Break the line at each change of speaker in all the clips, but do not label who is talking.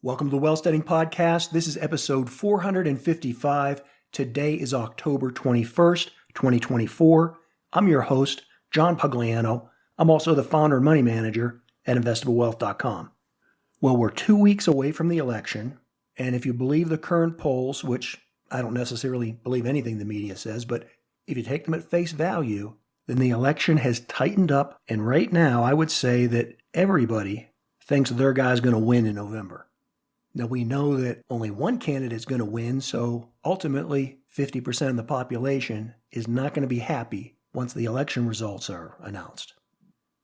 Welcome to the Wealth Studying Podcast. This is episode 455. Today is October 21st, 2024. I'm your host, John Pugliano. I'm also the founder and money manager at investablewealth.com. Well, we're 2 weeks away from the election, and if you believe the current polls, which I don't necessarily believe anything the media says, but if you take them at face value, then the election has tightened up, and right now I would say that everybody thinks their guy's going to win in November. Now, we know that only one candidate is going to win, so ultimately 50% of the population is not going to be happy once the election results are announced.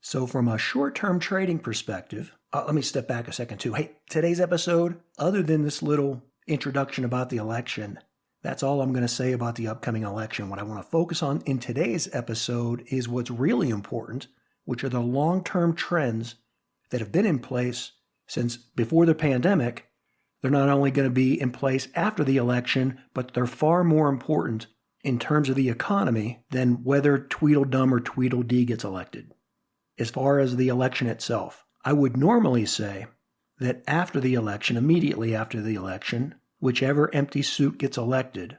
So from a short-term trading perspective, let me step back a second too. Hey, today's episode, other than this little introduction about the election, that's all I'm going to say about the upcoming election. What I want to focus on in today's episode is what's really important, which are the long-term trends that have been in place since before the pandemic. They're not only going to be in place after the election, but they're far more important in terms of the economy than whether Tweedledum or Tweedledee gets elected. As far as the election itself, I would normally say that after the election, immediately after the election, whichever empty suit gets elected,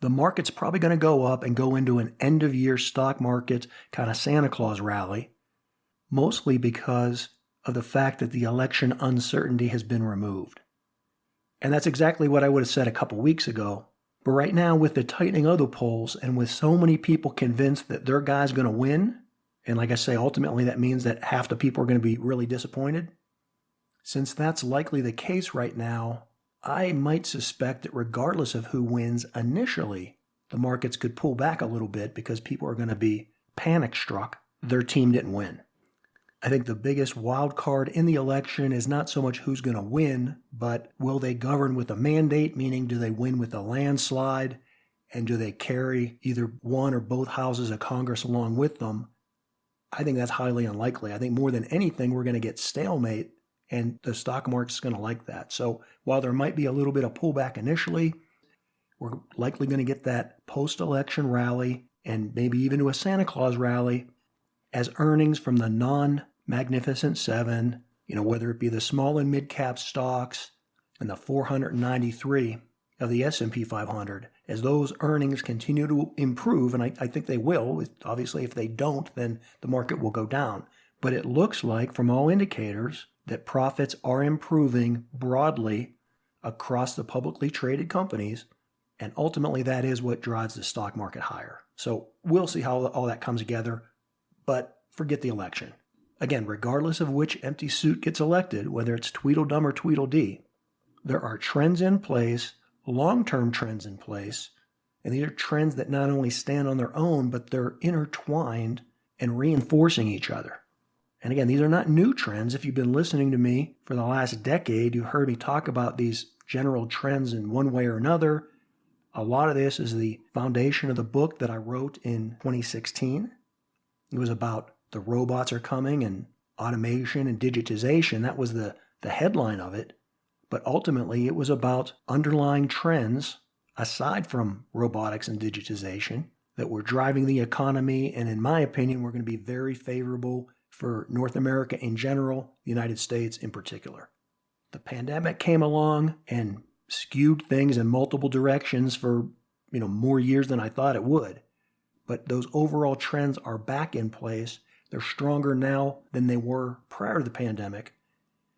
the market's probably going to go up and go into an end-of-year stock market kind of Santa Claus rally, mostly because of the fact that the election uncertainty has been removed. And that's exactly what I would have said a couple weeks ago. But right now, with the tightening of the polls and with so many people convinced that their guy's going to win, and like I say, ultimately that means that half the people are going to be really disappointed. Since that's likely the case right now, I might suspect that regardless of who wins initially, the markets could pull back a little bit because people are going to be panic-struck their team didn't win. I think the biggest wild card in the election is not so much who's going to win, but will they govern with a mandate, meaning do they win with a landslide, and do they carry either one or both houses of Congress along with them? I think that's highly unlikely. I think more than anything, we're going to get stalemate, and the stock market's going to like that. So while there might be a little bit of pullback initially, we're likely going to get that post-election rally and maybe even to a Santa Claus rally as earnings from the non-Magnificent Seven, whether it be the small and mid-cap stocks and the 493 of the S&P 500, as those earnings continue to improve, and I think they will. Obviously, if they don't, then the market will go down. But it looks like, from all indicators, that profits are improving broadly across the publicly traded companies, and ultimately that is what drives the stock market higher. So we'll see how all that comes together. But forget the election. Again, regardless of which empty suit gets elected, whether it's Tweedledum or Tweedledee, there are trends in place, long-term trends in place, and these are trends that not only stand on their own, but they're intertwined and reinforcing each other. And again, these are not new trends. If you've been listening to me for the last decade, you've heard me talk about these general trends in one way or another. A lot of this is the foundation of the book that I wrote in 2016. It was about the robots are coming and automation and digitization. That was the headline of it. But ultimately, it was about underlying trends, aside from robotics and digitization, that were driving the economy. And in my opinion, were going to be very favorable for North America in general, the United States in particular. The pandemic came along and skewed things in multiple directions for more years than I thought it would. But those overall trends are back in place. They're stronger now than they were prior to the pandemic.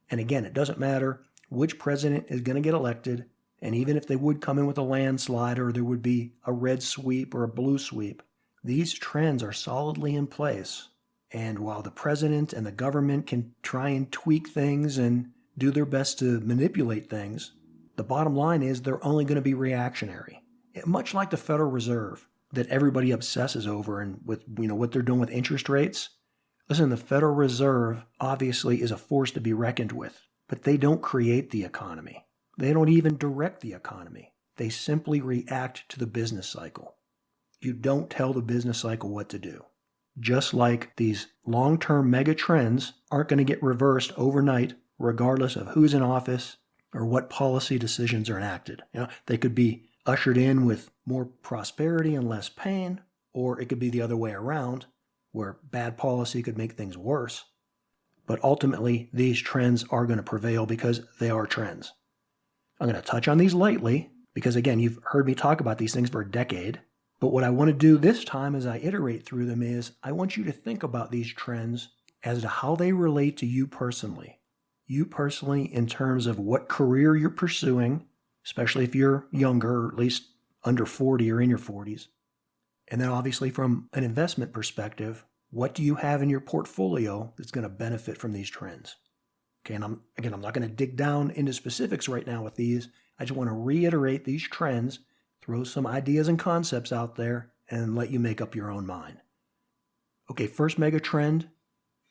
And again, it doesn't matter which president is going to get elected. And even if they would come in with a landslide or there would be a red sweep or a blue sweep, these trends are solidly in place. And while the president and the government can try and tweak things and do their best to manipulate things, the bottom line is they're only going to be reactionary. Much like the Federal Reserve that everybody obsesses over and with what they're doing with interest rates. Listen, the Federal Reserve obviously is a force to be reckoned with, but they don't create the economy. They don't even direct the economy. They simply react to the business cycle. You don't tell the business cycle what to do. Just like these long-term mega trends aren't going to get reversed overnight, regardless of who's in office or what policy decisions are enacted. They could be ushered in with more prosperity and less pain, or it could be the other way around, where bad policy could make things worse. But ultimately, these trends are going to prevail because they are trends. I'm going to touch on these lightly because, again, you've heard me talk about these things for a decade. But what I want to do this time as I iterate through them is I want you to think about these trends as to how they relate to you personally. You personally in terms of what career you're pursuing, especially if you're younger, or at least under 40 or in your 40s. And then obviously from an investment perspective, what do you have in your portfolio that's going to benefit from these trends? Okay, and I'm not going to dig down into specifics right now with these. I just want to reiterate these trends, throw some ideas and concepts out there, and let you make up your own mind. Okay, first mega trend,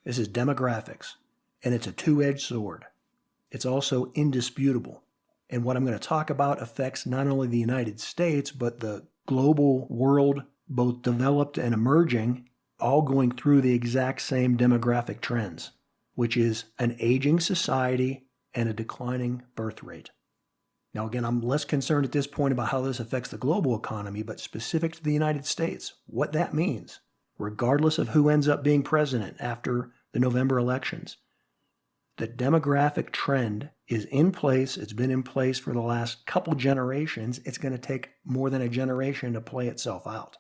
this is demographics, and it's a two-edged sword. It's also indisputable. And what I'm going to talk about affects not only the United States, but the global world, both developed and emerging, all going through the exact same demographic trends, which is an aging society and a declining birth rate. Now, again, I'm less concerned at this point about how this affects the global economy, but specific to the United States, what that means, regardless of who ends up being president after the November elections. The demographic trend is in place. It's been in place for the last couple generations. It's going to take more than a generation to play itself out.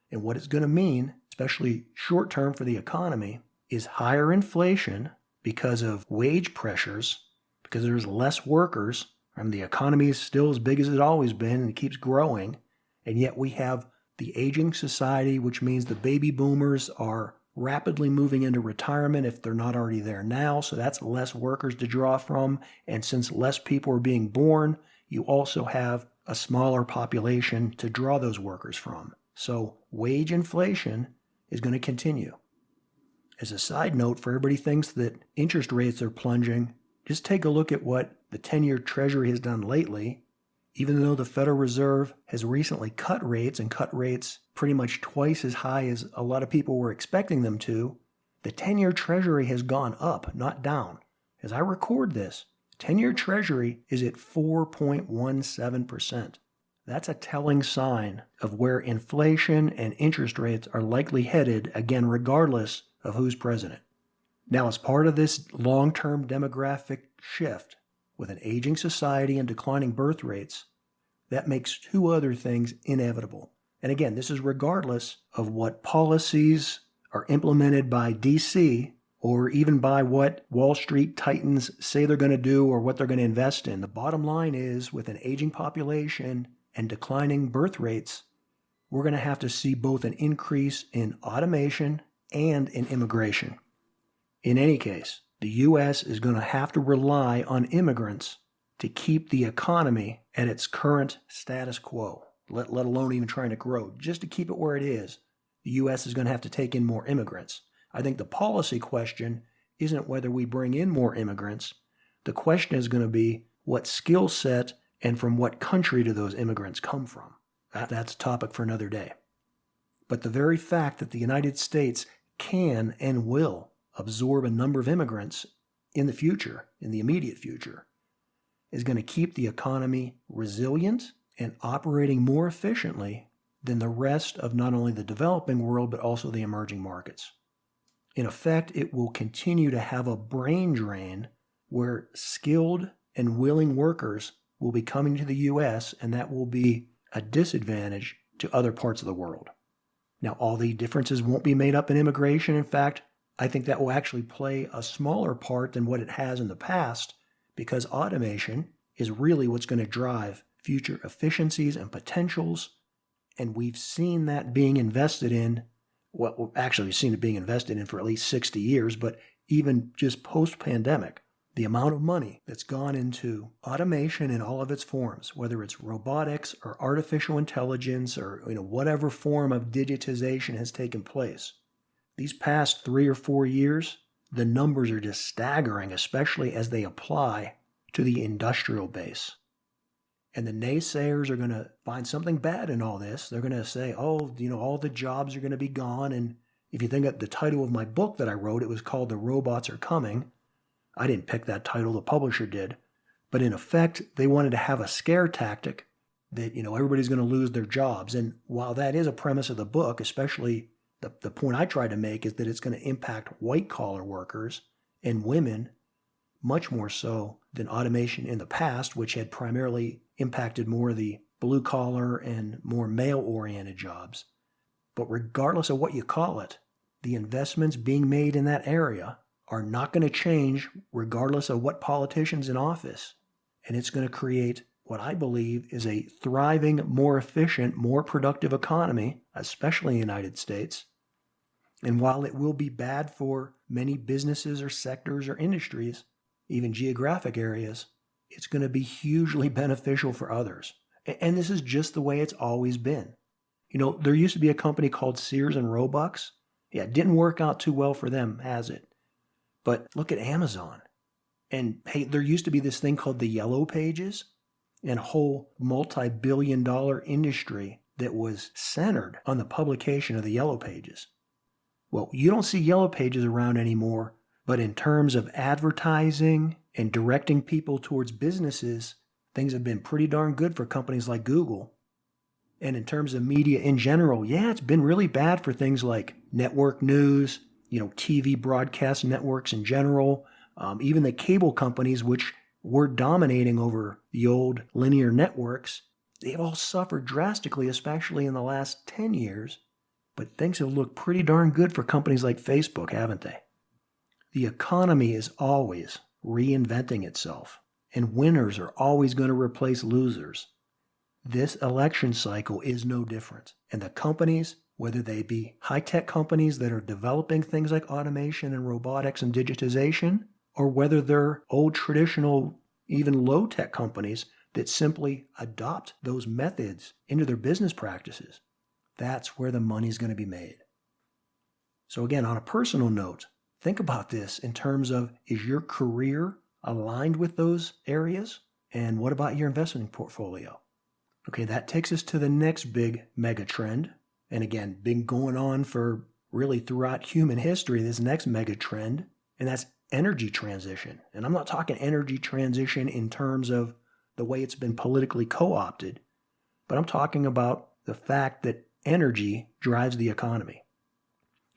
And what it's going to mean, especially short term for the economy, is higher inflation because of wage pressures, because there's less workers. And the economy is still as big as it's always been and it keeps growing. And yet we have the aging society, which means the baby boomers are rapidly moving into retirement if they're not already there now. So that's less workers to draw from. And since less people are being born, you also have a smaller population to draw those workers from. So wage inflation is going to continue. As a side note, for everybody thinks that interest rates are plunging, just take a look at what the 10-year Treasury has done lately. Even though the Federal Reserve has recently cut rates and cut rates pretty much twice as high as a lot of people were expecting them to, the 10-year Treasury has gone up, not down. As I record this, 10-year Treasury is at 4.17%. That's a telling sign of where inflation and interest rates are likely headed, again, regardless of who's president. Now, as part of this long-term demographic shift, with an aging society and declining birth rates, that makes two other things inevitable. And again, this is regardless of what policies are implemented by DC or even by what Wall Street titans say they're going to do or what they're going to invest in. The bottom line is, with an aging population and declining birth rates, we're going to have to see both an increase in automation and in immigration. In any case, the U.S. is going to have to rely on immigrants to keep the economy at its current status quo, let alone even trying to grow. Just to keep it where it is, the U.S. is going to have to take in more immigrants. I think the policy question isn't whether we bring in more immigrants. The question is going to be what skill set and from what country do those immigrants come from. That's a topic for another day. But the very fact that the United States can and will absorb a number of immigrants in the future, in the immediate future, is going to keep the economy resilient and operating more efficiently than the rest of not only the developing world, but also the emerging markets. In effect, it will continue to have a brain drain where skilled and willing workers will be coming to the U.S., and that will be a disadvantage to other parts of the world. Now, all the differences won't be made up in immigration. In fact, I think that will actually play a smaller part than what it has in the past, because automation is really what's going to drive future efficiencies and potentials. And we've seen that being invested in, well, actually we've seen it being invested in for at least 60 years, but even just post-pandemic, the amount of money that's gone into automation in all of its forms, whether it's robotics or artificial intelligence or whatever form of digitization has taken place. These past 3 or 4 years, the numbers are just staggering, especially as they apply to the industrial base. And the naysayers are going to find something bad in all this. They're going to say, all the jobs are going to be gone. And if you think of the title of my book that I wrote, it was called The Robots Are Coming. I didn't pick that title, the publisher did. But in effect, they wanted to have a scare tactic that, everybody's going to lose their jobs. And while that is a premise of the book, especially the point I tried to make is that it's going to impact white-collar workers and women much more so than automation in the past, which had primarily impacted more of the blue-collar and more male-oriented jobs. But regardless of what you call it, the investments being made in that area are not going to change regardless of what politician's in office. And it's going to create what I believe is a thriving, more efficient, more productive economy, especially in the United States. And while it will be bad for many businesses or sectors or industries, even geographic areas, it's going to be hugely beneficial for others. And this is just the way it's always been. You know, there used to be a company called Sears and Roebuck. Yeah, it didn't work out too well for them, has it? But look at Amazon. And hey, there used to be this thing called the Yellow Pages, and a whole multi-billion-dollar industry that was centered on the publication of the Yellow Pages. Well, you don't see Yellow Pages around anymore, but in terms of advertising and directing people towards businesses, things have been pretty darn good for companies like Google. And in terms of media in general, yeah, it's been really bad for things like network news, TV broadcast networks in general, even the cable companies, which were dominating over the old linear networks. They've all suffered drastically, especially in the last 10 years. But things have looked pretty darn good for companies like Facebook, haven't they? The economy is always reinventing itself, and winners are always going to replace losers. This election cycle is no different. And the companies, whether they be high-tech companies that are developing things like automation and robotics and digitization, or whether they're old traditional, even low-tech companies that simply adopt those methods into their business practices, that's where the money's going to be made. So again, on a personal note, think about this in terms of, is your career aligned with those areas? And what about your investment portfolio? Okay, that takes us to the next big mega trend. And again, been going on for really throughout human history, this next mega trend, and that's energy transition. And I'm not talking energy transition in terms of the way it's been politically co-opted, but I'm talking about the fact that energy drives the economy.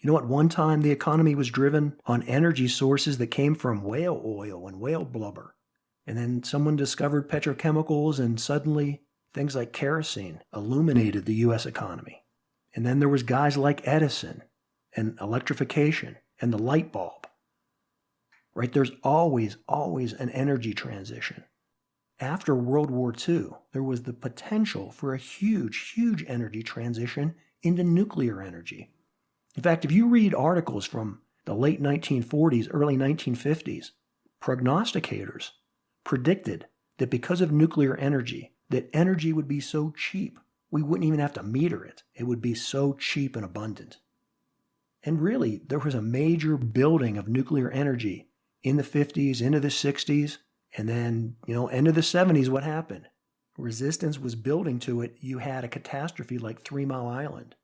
You know, at one time, the economy was driven on energy sources that came from whale oil and whale blubber. And then someone discovered petrochemicals, and suddenly things like kerosene illuminated the U.S. economy. And then there was guys like Edison and electrification and the light bulb. Right? There's always an energy transition. After World War II, there was the potential for a huge energy transition into nuclear energy. In fact, if you read articles from the late 1940s, early 1950s, prognosticators predicted that because of nuclear energy, that energy would be so cheap, we wouldn't even have to meter it. It would be so cheap and abundant. And really, there was a major building of nuclear energy in the 50s, into the 60s, and then, end of the 70s, what happened? Resistance was building to it. You had a catastrophe like 3 Mile Island.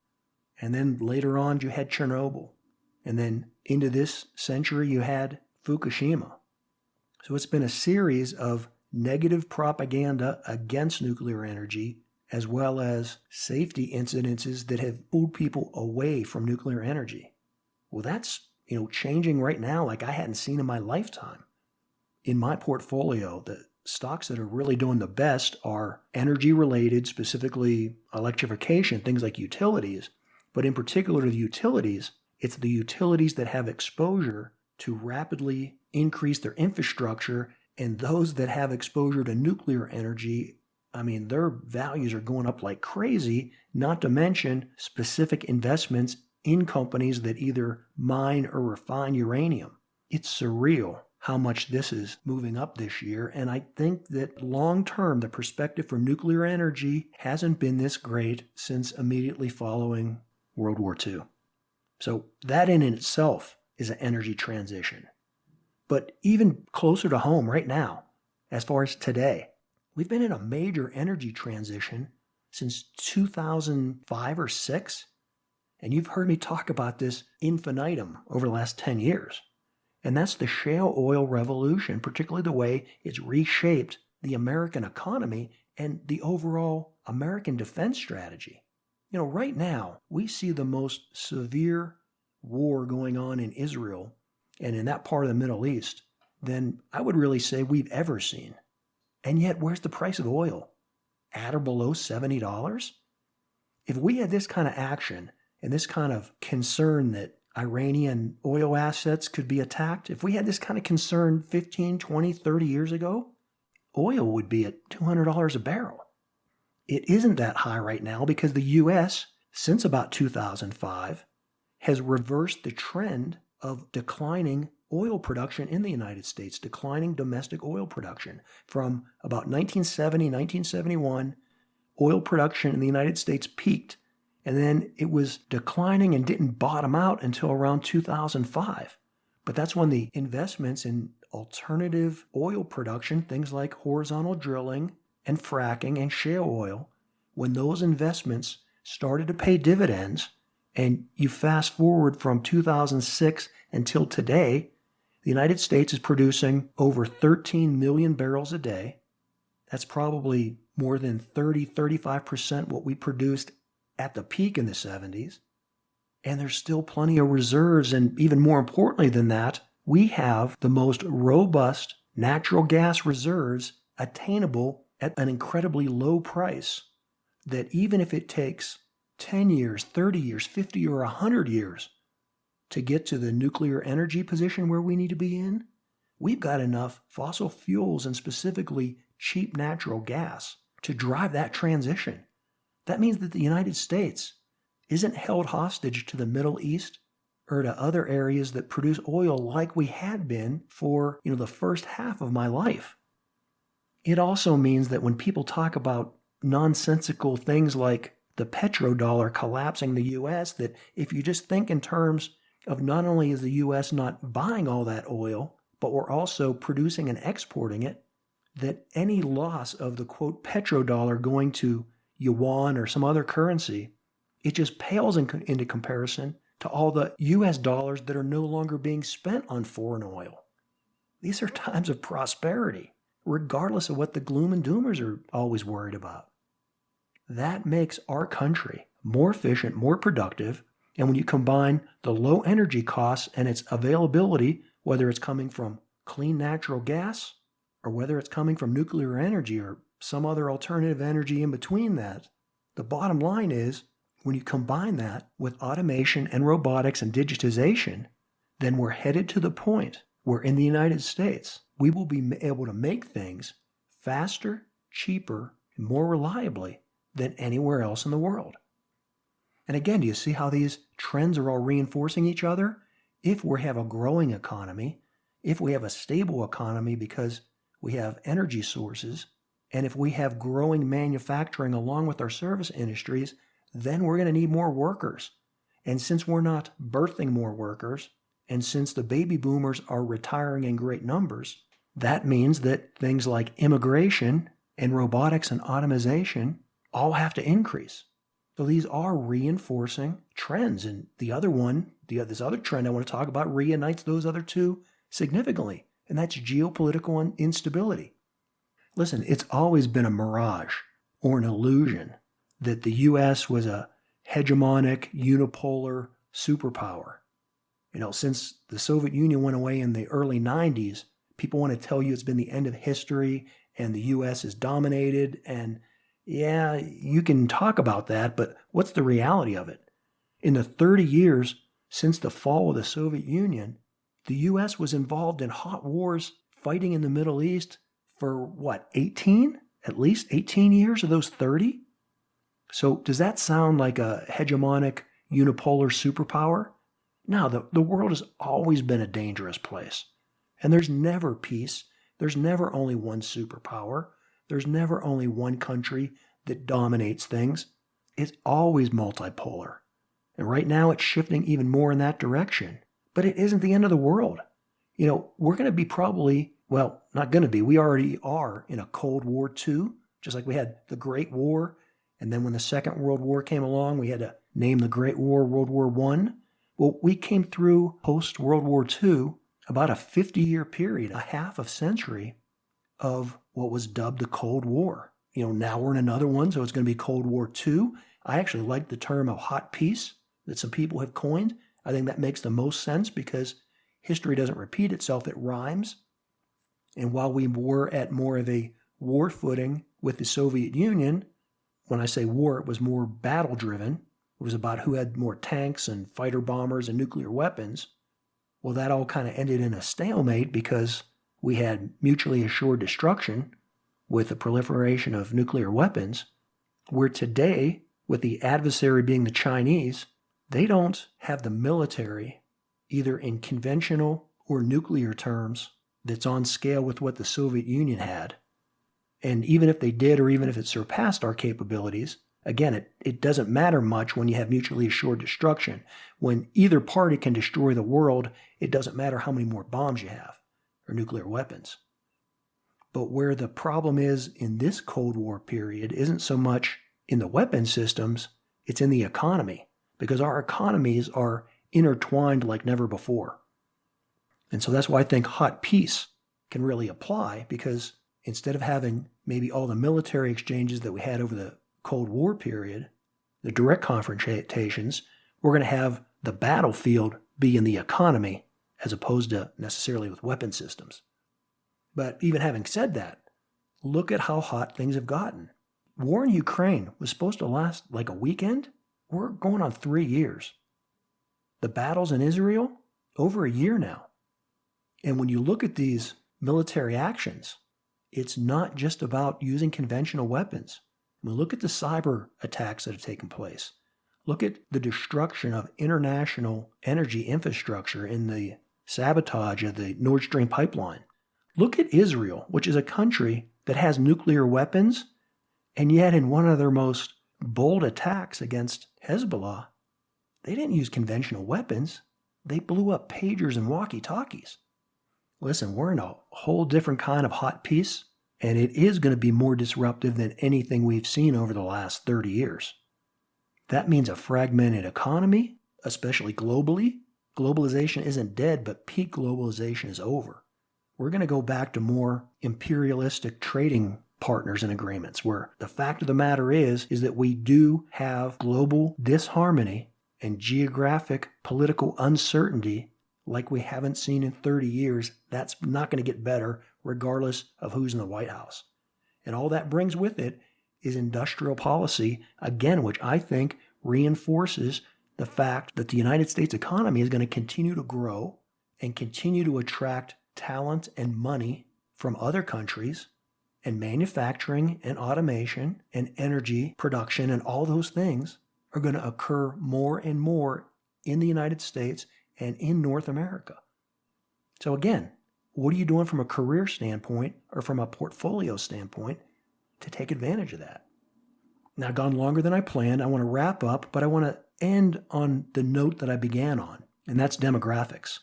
And then later on, you had Chernobyl. And then into this century, you had Fukushima. So it's been a series of negative propaganda against nuclear energy, as well as safety incidences that have pulled people away from nuclear energy. Well, that's, changing right now like I hadn't seen in my lifetime. In my portfolio, the stocks that are really doing the best are energy related, specifically electrification, things like utilities. But in particular to the utilities, it's the utilities that have exposure to rapidly increase their infrastructure, and those that have exposure to nuclear energy, their values are going up like crazy, not to mention specific investments in companies that either mine or refine uranium. It's surreal how much this is moving up this year, and I think that long term, the perspective for nuclear energy hasn't been this great since immediately following World War II. So that in itself is an energy transition. But even closer to home right now, as far as today, we've been in a major energy transition since 2005 or 6. And you've heard me talk about this infinitum over the last 10 years. And that's the shale oil revolution, particularly the way it's reshaped the American economy and the overall American defense strategy. Right now, we see the most severe war going on in Israel and in that part of the Middle East than I would really say we've ever seen. And yet, where's the price of oil? At or below $70? If we had this kind of action and this kind of concern that Iranian oil assets could be attacked, if we had this kind of concern 15, 20, 30 years ago, oil would be at $200 a barrel. It isn't that high right now because the U.S., since about 2005, has reversed the trend of declining oil production in the United States, declining domestic oil production. From about 1970, 1971, oil production in the United States peaked, and then it was declining and didn't bottom out until around 2005. But that's when the investments in alternative oil production, things like horizontal drilling and fracking and shale oil, when those investments started to pay dividends, and you fast forward from 2006 until today, the United States is producing over 13 million barrels a day. That's probably more than 35% what we produced at the peak in the 70s. And there's still plenty of reserves, and even more importantly than that, we have the most robust natural gas reserves attainable at an incredibly low price, that even if it takes 10 years, 30 years, 50 or 100 years to get to the nuclear energy position where we need to be in, we've got enough fossil fuels and specifically cheap natural gas to drive that transition. That means that the United States isn't held hostage to the Middle East or to other areas that produce oil like we had been for, the first half of my life. It also means that when people talk about nonsensical things like the petrodollar collapsing the U.S., that if you just think in terms of not only is the U.S. not buying all that oil, but we're also producing and exporting it, that any loss of the, quote, petrodollar going to yuan or some other currency, it just pales into comparison to all the U.S. dollars that are no longer being spent on foreign oil. These are times of prosperity, regardless of what the gloom and doomers are always worried about. That makes our country more efficient, more productive, and when you combine the low energy costs and its availability, whether it's coming from clean natural gas or whether it's coming from nuclear energy or some other alternative energy in between that, the bottom line is when you combine that with automation and robotics and digitization, then we're headed to the point where in the United States, we will be able to make things faster, cheaper, and more reliably than anywhere else in the world. And again, do you see how these trends are all reinforcing each other? If we have a growing economy, if we have a stable economy because we have energy sources, and if we have growing manufacturing along with our service industries, then we're going to need more workers. And since we're not birthing more workers, and since the baby boomers are retiring in great numbers, that means that things like immigration and robotics and automation all have to increase. So these are reinforcing trends. And the other one, this other trend I want to talk about reunites those other two significantly, and that's geopolitical instability. Listen, it's always been a mirage or an illusion that the U.S. was a hegemonic, unipolar superpower. Since the Soviet Union went away in the early 90s, people want to tell you it's been the end of history and the U.S. is dominated. And yeah, you can talk about that, but what's the reality of it? In the 30 years since the fall of the Soviet Union, the U.S. was involved in hot wars fighting in the Middle East for 18? At least 18 years of those 30? So does that sound like a hegemonic unipolar superpower? No, the world has always been a dangerous place. And there's never peace. There's never only one superpower. There's never only one country that dominates things. It's always multipolar. And right now it's shifting even more in that direction. But it isn't the end of the world. We're going to be not going to be. We already are in a Cold War II, just like we had the Great War. And then when the Second World War came along, we had to name the Great War World War I. Well, we came through post-World War II about a 50-year period, a half a century of what was dubbed the Cold War. Now we're in another one, so it's going to be Cold War II. I actually like the term of hot peace that some people have coined. I think that makes the most sense because history doesn't repeat itself, it rhymes. And while we were at more of a war footing with the Soviet Union, when I say war, it was more battle-driven. It was about who had more tanks and fighter bombers and nuclear weapons. Well, that all kind of ended in a stalemate because we had mutually assured destruction with the proliferation of nuclear weapons, where today, with the adversary being the Chinese, they don't have the military, either in conventional or nuclear terms, that's on scale with what the Soviet Union had. And even if they did, or even if it surpassed our capabilities, again, it doesn't matter much when you have mutually assured destruction. When either party can destroy the world, it doesn't matter how many more bombs you have or nuclear weapons. But where the problem is in this Cold War period isn't so much in the weapon systems, it's in the economy, because our economies are intertwined like never before. And so that's why I think hot peace can really apply, because instead of having maybe all the military exchanges that we had over the Cold War period, the direct confrontations, we're going to have the battlefield be in the economy as opposed to necessarily with weapon systems. But even having said that, look at how hot things have gotten. War in Ukraine was supposed to last like a weekend. We're going on 3 years. The battles in Israel, over a year now. And when you look at these military actions, it's not just about using conventional weapons. I mean, look at the cyber attacks that have taken place. Look at the destruction of international energy infrastructure in the sabotage of the Nord Stream pipeline. Look at Israel, which is a country that has nuclear weapons, and yet in one of their most bold attacks against Hezbollah, they didn't use conventional weapons. They blew up pagers and walkie-talkies. Listen, we're in a whole different kind of hot peace, and it is going to be more disruptive than anything we've seen over the last 30 years. That means a fragmented economy, especially globally. Globalization isn't dead, but peak globalization is over. We're going to go back to more imperialistic trading partners and agreements, where the fact of the matter is that we do have global disharmony and geographic political uncertainty like we haven't seen in 30 years. That's not going to get better regardless of who's in the White House. And all that brings with it is industrial policy, again, which I think reinforces the fact that the United States economy is going to continue to grow and continue to attract talent and money from other countries, and manufacturing and automation and energy production and all those things are going to occur more and more in the United States and in North America. So again, what are you doing from a career standpoint or from a portfolio standpoint to take advantage of that? Now, I've gone longer than I planned. I want to wrap up, but I want to end on the note that I began on, and that's demographics.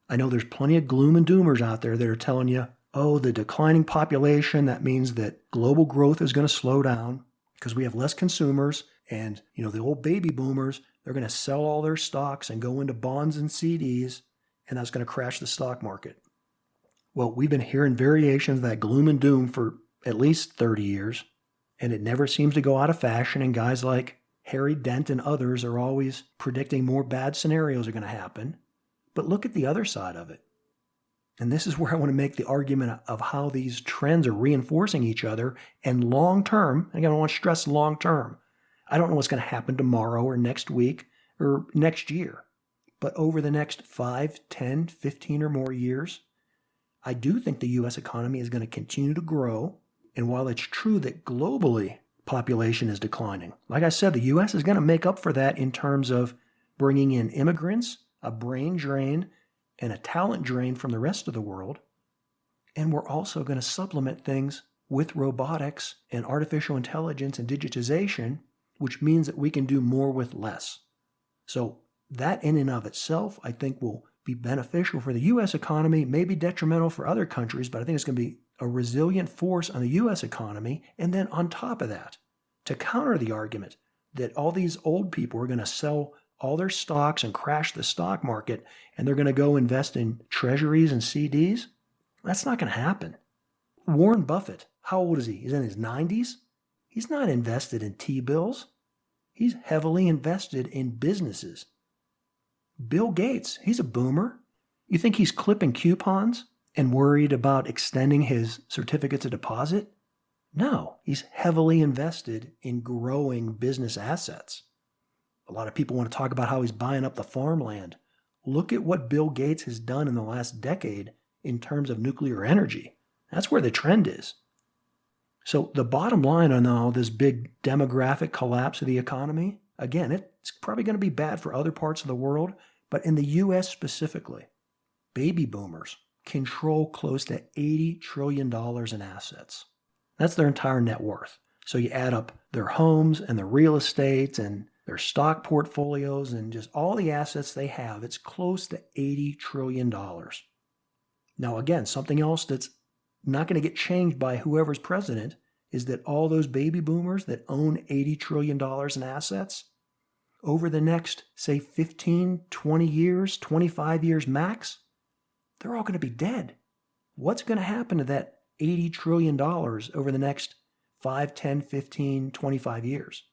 I know there's plenty of gloom and doomers out there that are telling you, oh, the declining population, that means that global growth is going to slow down because we have less consumers, and the old baby boomers, they're going to sell all their stocks and go into bonds and CDs, and that's going to crash the stock market. Well, we've been hearing variations of that gloom and doom for at least 30 years, and it never seems to go out of fashion, and guys like Harry Dent and others are always predicting more bad scenarios are going to happen. But look at the other side of it. And this is where I want to make the argument of how these trends are reinforcing each other. And long term, again, I want to stress long term. I don't know what's going to happen tomorrow or next week or next year. But over the next 5, 10, 15 or more years, I do think the U.S. economy is going to continue to grow. And while it's true that globally population is declining, like I said, the U.S. is going to make up for that in terms of bringing in immigrants, a brain drain, and a talent drain from the rest of the world. And we're also going to supplement things with robotics and artificial intelligence and digitization, which means that we can do more with less. So that in and of itself, I think, will be beneficial for the U.S. economy, maybe detrimental for other countries, but I think it's going to be a resilient force on the U.S. economy. And then on top of that, to counter the argument that all these old people are going to sell all their stocks and crash the stock market, and they're going to go invest in treasuries and CDs, that's not going to happen. Warren Buffett, how old is he? He's in his 90s? He's not invested in T-bills. He's heavily invested in businesses. Bill Gates, he's a boomer. You think he's clipping coupons and worried about extending his certificates of deposit? No, he's heavily invested in growing business assets. A lot of people want to talk about how he's buying up the farmland. Look at what Bill Gates has done in the last decade in terms of nuclear energy. That's where the trend is. So the bottom line on all this big demographic collapse of the economy, again, it's probably going to be bad for other parts of the world, but in the U.S. specifically, baby boomers control close to $80 trillion in assets. That's their entire net worth. So you add up their homes and their real estates and their stock portfolios and just all the assets they have, it's close to $80 trillion. Now, again, something else that's not going to get changed by whoever's president is that all those baby boomers that own $80 trillion in assets, over the next, say, 15, 20 years, 25 years max, they're all going to be dead. What's going to happen to that $80 trillion over the next 5, 10, 15, 25 years?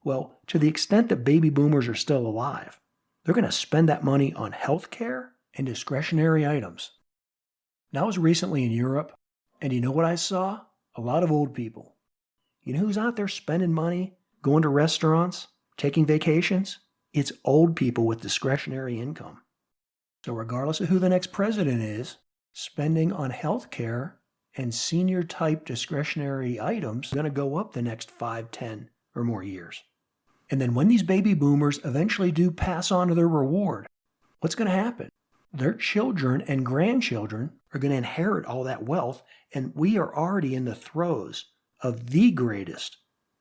Well, to the extent that baby boomers are still alive, they're going to spend that money on health care and discretionary items. Now, I was recently in Europe, and you know what I saw? A lot of old people. You know who's out there spending money, going to restaurants, taking vacations? It's old people with discretionary income. So regardless of who the next president is, spending on health care and senior-type discretionary items is going to go up the next 5, 10, or more years. And then when these baby boomers eventually do pass on to their reward, what's going to happen? Their children and grandchildren are going to inherit all that wealth, and we are already in the throes of the greatest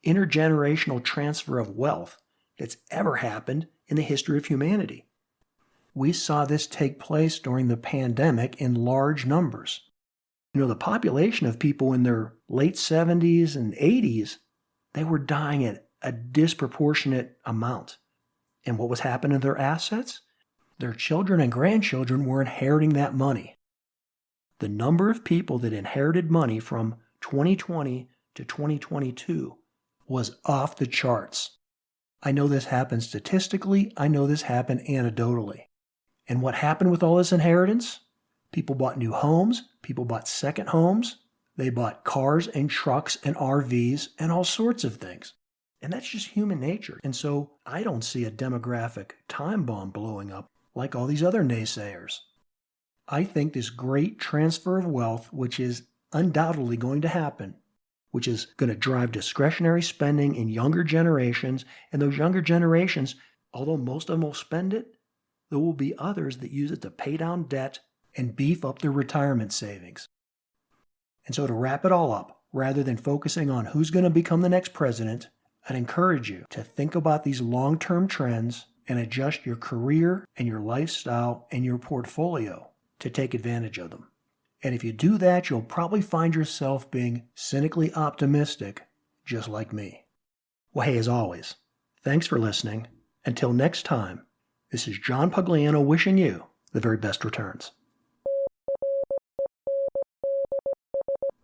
intergenerational transfer of wealth that's ever happened in the history of humanity. We saw this take place during the pandemic in large numbers. You know, the population of people in their late 70s and 80s, they were dying at a disproportionate amount. And what was happening to their assets? Their children and grandchildren were inheriting that money. The number of people that inherited money from 2020 to 2022 was off the charts. I know this happened statistically. I know this happened anecdotally. And what happened with all this inheritance? People bought new homes. People bought second homes. They bought cars and trucks and RVs and all sorts of things. And that's just human nature. And so I don't see a demographic time bomb blowing up like all these other naysayers. I think this great transfer of wealth, which is undoubtedly going to happen, which is going to drive discretionary spending in younger generations, and those younger generations, although most of them will spend it, there will be others that use it to pay down debt and beef up their retirement savings. And so to wrap it all up, rather than focusing on who's going to become the next president, I'd encourage you to think about these long-term trends and adjust your career and your lifestyle and your portfolio to take advantage of them. And if you do that, you'll probably find yourself being cynically optimistic, just like me. Well, hey, as always, thanks for listening. Until next time, this is John Pugliano wishing you the very best returns.